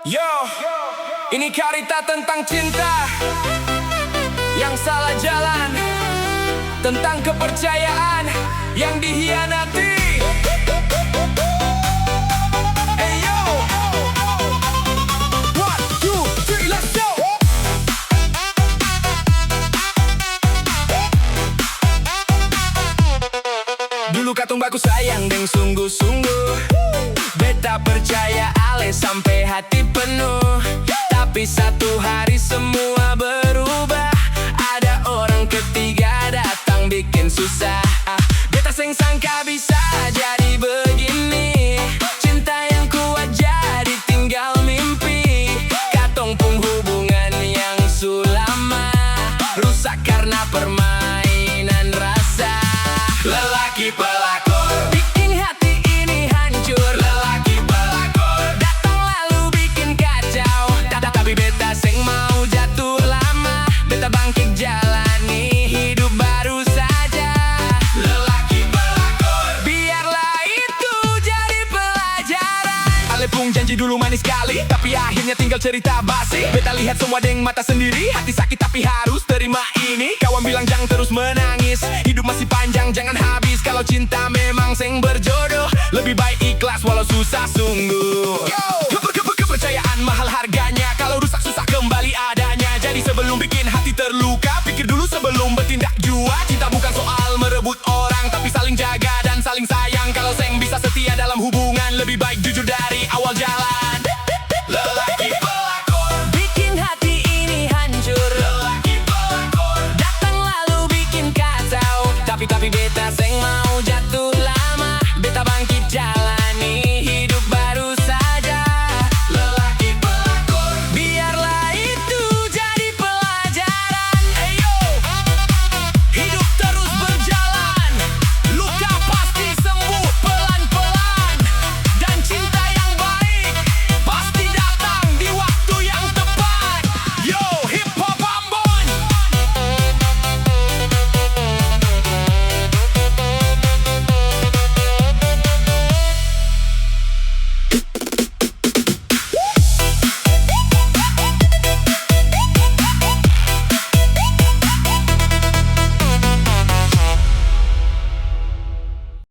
Yo, ini cerita tentang cinta yang salah jalan, tentang kepercayaan yang dihianati. Hey yo, 1, 2, 3, let's go. Dulu katung baku sayang deng sungguh-sungguh, beta percaya ale sampai hati penuh. Tapi satu hari semua berubah, ada orang ketiga datang bikin susah. Beta seng sangka bisa jadi begini, cinta yang kuat jadi tinggal mimpi. Katong pun hubungan yang sulama rusak karena permainan rasa. Lelaki pelakor bikin hati ini hancur. Lelaki pelakor datang lalu bikin kacau. Tapi beta seng mau jatuh lama, beta bangkit jalani hidup baru saja. Lelaki pelakor biarlah itu jadi pelajaran. Ale pun janji dulu manis sekali, tapi akhirnya tinggal cerita basi. Beta lihat semua deng mata sendiri, hati sakit tapi harus terima ini. Kawan bilang jangan terus menangis, hidup masih panjang jangan habis. Kalau cinta memang seng berjodoh, lebih baik ikhlas walau susah sungguh.